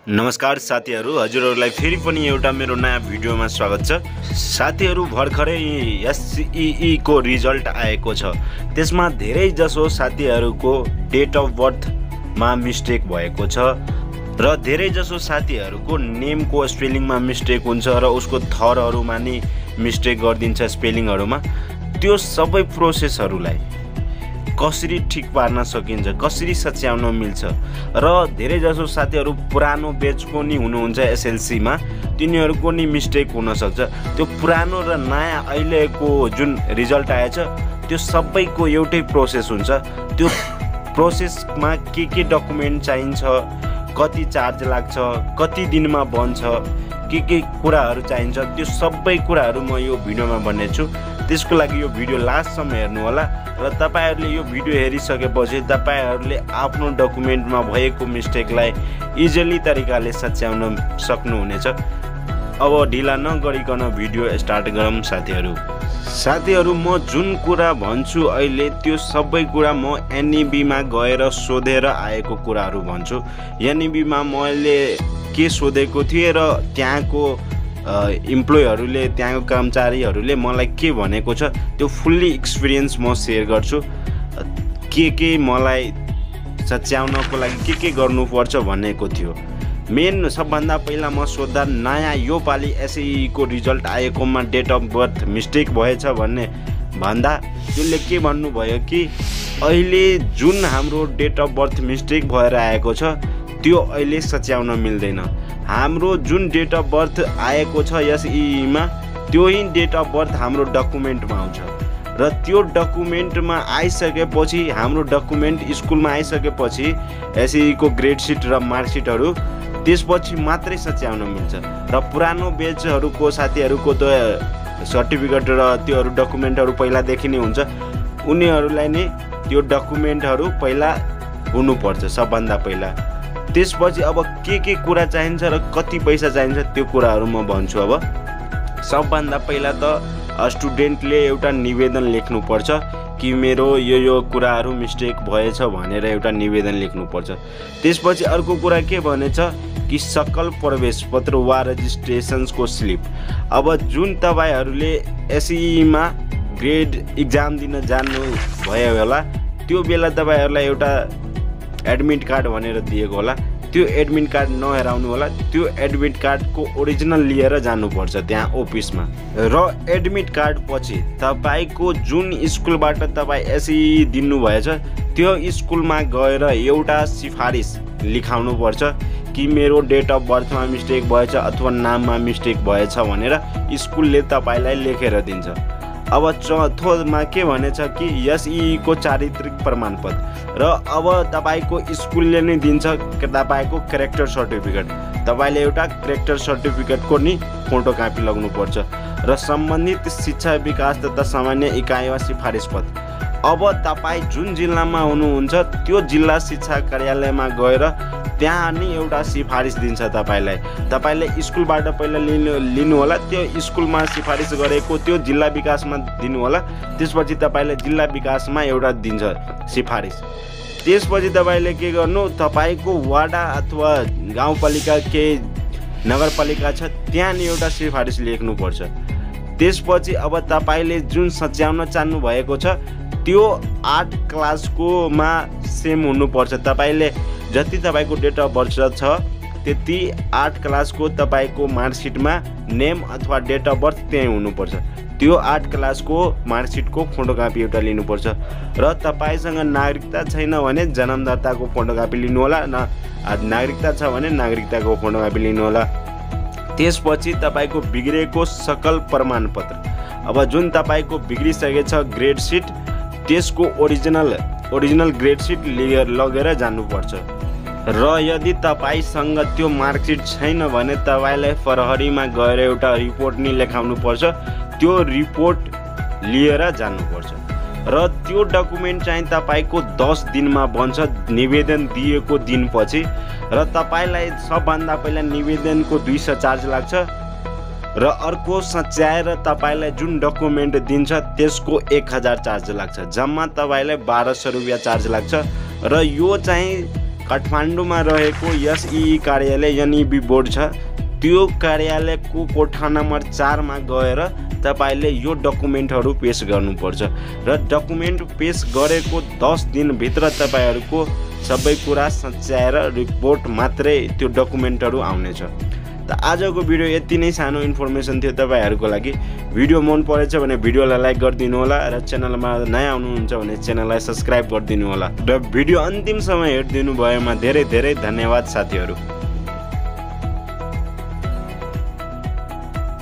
नमस्कार साथीहरु, हजुरहरुलाई फेरि पनि एउटा मेरो नयाँ भिडियोमा स्वागत छ। साथीहरु, भर्खरै एससीई को रिजल्ट आएको छ। त्यसमा धेरै जसो साथीहरुको डेट अफ बर्थ मा मिस्टेक भएको छ र धेरै जसो साथीहरुको नेमको स्पेलिङमा मिस्टेक हुन्छ र उसको थरहरुमा नि मिस्टेक गर्दिन्छ स्पेलिङहरुमा। त्यो सबै प्रोसेसहरुलाई कसरी ठीक पार्न सकिन्छ, कसरी सच्याउन मिल्छ र धेरै जसो साथीहरु पुरानो बेचको नि हुनुहुन्छ एसएलसी मा, तिनीहरुको नि मिस्टेक हुन सक्छ। त्यो पुरानो र नयाँ अहिलेको जुन रिजल्ट आएछ त्यो सबैको एउटै प्रोसेस हुन्छ। त्यो प्रोसेसमा के डकुमेन्ट चाहिन्छ, कति चार्ज लाग्छ, कति दिनमा बन्छ, के कुराहरु चाहिन्छ, त्यो सबै कुराहरु म यो भिडियोमा भन्नेछु। त्यसको लागि यो भिडियो लास्टसम्म हेर्नु होला र तपाईहरुले यो भिडियो हेरिसकेपछि तपाईहरुले आफ्नो डकुमेन्टमा भएको मिस्टेकलाई इजिली तरिकाले सच्याउन सक्नुहुनेछ। अब ढिला नगरिकन भिडियो स्टार्ट गरौँ साथीहरु। म जुन कुरा भन्छु अहिले त्यो सबै कुरा म एनईबी मा गएर सोधेर आएको कुराहरु भन्छु। एनईबी मा मैले के सोधेको थिए र त्यहाँको इम्प्लोइहरुले, त्यहाँको कर्मचारीहरुले मलाई के भनेको छ त्यो फुल्ली एक्सपिरियन्स म शेयर गर्छु। के मलाई सच्याउनको लागि के गर्नुपर्छ भनेको थियो। मेन सबभन्दा पहिला म सोध्दा नयाँ यो पाली एसई को रिजल्ट आएकोमा डेट अफ बर्थ मिस्टेक भएछ भन्ने भन्दा त्यसले के भन्नुभयो कि अहिले जुन हाम्रो डेट अफ बर्थ मिस्टेक भएर आएको छ त्यो अहिले सच्याउन मिल्दैन। हाम्रो जुन डेट अफ बर्थ आएको छ एसई मा त्यो ही डेट अफ बर्थ हाम्रो डकुमेन्टमा आउँछ र त्यो डकुमेन्टमा आइसकेपछि, हाम्रो डकुमेन्ट स्कुलमा आइसकेपछि एसई को ग्रेड सिट र मार्कसिटहरु त्यसपछि मात्रै सच्याउन मिल्छ। र पुरानो बेचहरुको साथीहरुको त सर्टिफिकेट र त्योहरु डकुमेन्टहरु पहिलादेखि नै हुन्छ, उनीहरुलाई नै त्यो डकुमेन्टहरु पहिला हुनुपर्छ सबभन्दा पहिला। त्यसपछि अब के कुरा चाहिन्छ र कति पैसा चाहिन्छ त्यो कुराहरु म भन्छु। अब सबभन्दा पहिला त स्टुडेन्टले एउटा निवेदन लेख्नुपर्छ कि मेरो यो कुराहरु मिस्टेक भएछ भनेर एउटा निवेदन लेख्नुपर्छ। त्यसपछि अर्को कुरा के भनेछ कि सकल प्रवेश पत्र वा रजिस्ट्रेसनको स्लिप। अब जुन तपाईहरुले एसई मा ग्रेड एक्जाम दिन जानु भयो होला त्यो बेला तपाईहरुलाई एउटा एडमिट कार्ड भनेर दिएको होला, त्यो एडमिट कार्ड नहेराउनु होला। त्यो एडमिट कार्डको ओरिजिनल लिएर जानुपर्छ त्यहाँ अफिसमा। र एडमिट कार्ड पछि तपाईको जुन स्कुलबाट तपाई एसई दिनु भएछ त्यो स्कुलमा गएर एउटा सिफारिस लेखाउनु पर्छ कि मेरो डेट अफ बर्थमा मिस्टेक भएछ अथवा नाममा मिस्टेक भएछ भनेर स्कुलले तपाईलाई लेखेर दिन्छ। अब चौथोमा के भनेछ कि एसई को चारित्रिक प्रमाणपत्र र अब तपाईको स्कुलले नै दिन्छ तपाईको क्यारेक्टर सर्टिफिकेट। तपाईले एउटा क्यारेक्टर सर्टिफिकेटको नि फोटोकपी लगाउनु पर्छ र सम्बन्धित शिक्षा विकास तथा सामान्य इकाइ वा सिफारिस पत्र। अब तपाई जुन जिल्लामा हुनुहुन्छ त्यो जिल्ला शिक्षा कार्यालयमा गएर त्यहाँ नि एउटा सिफारिस दिन्छ तपाईलाई। तपाईले स्कुलबाट पहिला लिनु होला, त्यो स्कुलमा सिफारिस गरेको त्यो जिल्ला विकासमा दिनु होला। त्यसपछि तपाईले जिल्ला विकासमा एउटा दिन्छ सिफारिस। त्यसपछि तपाईले के गर्नु, तपाईको वाडा अथवा गाउँपालिका के नगरपालिका छ त्यहाँ नि एउटा सिफारिस लेख्नु पर्छ। त्यसपछि अब तपाईले जुन सच्याउन चाहनु भएको छ त्यो 8 क्लासको मा सेम हुनुपर्छ। तपाईले जति तपाईको डेट अफ बर्थ छ त्यति 8 क्लासको तपाईको मार्कसिटमा नेम अथवा डेट अफ बर्थ त्यही हुनुपर्छ। त्यो 8 क्लासको मार्कसिटको फोटोकपी एउटा लिनुपर्छ र तपाईसँग नागरिकता छैन भने जन्मदाताको फोटोकपी लिनु होला, नागरिकता छ भने नागरिकताको फोटोकपी लिनु होला। त्यसपछि तपाईको बिग्रेको सकल प्रमाणपत्र। अब जुन तपाईको बिग्रिसकेछ ग्रेड सिट त्यसको ओरिजिनल ग्रेड सिट लगेर जानुपर्छ। र यदि तपाईसँग त्यो मार्कसिट छैन भने तपाईलाई प्रहरीमा गएर एउटा रिपोर्ट नि लेखाउनु पर्छ। त्यो रिपोर्ट लिएर जानुपर्छ र त्यो डकुमेन्ट चाहिँ तपाईको 10 दिनमा बन्छ निवेदन दिएको दिनपछि। र तपाईलाई सबभन्दा पहिला निवेदनको 200 चार्ज लाग्छ र अर्को सच्याएर तपाईलाई जुन डकुमेन्ट दिन्छ त्यसको 1000 चार्ज लाग्छ। जम्मा तपाईलाई 1200 रुपैयाँ चार्ज लाग्छ। र यो चाहिँ काठमाडौँमा रहेको एसईई कार्यालय एनईबी बोर्ड छ त्यो कार्यालयको कोठा नम्बर 4 मा गएर तपाईले यो डकुमेन्टहरू पेश गर्नुपर्छ र डकुमेन्ट पेश गरेको 10 दिनभित्र तपाईहरुको सबै कुरा सच्याएर रिपोर्ट मात्रै त्यो डकुमेन्टहरू आउनेछ। त आजको भिडियो यति नै सानो इन्फर्मेसन थियो तपाईहरुको लागि। भिडियो मन परेछ भने भिडियोलाई लाइक गरिदिनु होला र च्यानलमा नयाँ आउनुहुन्छ भने च्यानललाई सब्स्क्राइब गरिदिनु होला र भिडियो अन्तिमसम्म हेर्दिनु भएमा धेरै धेरै धन्यवाद साथीहरु।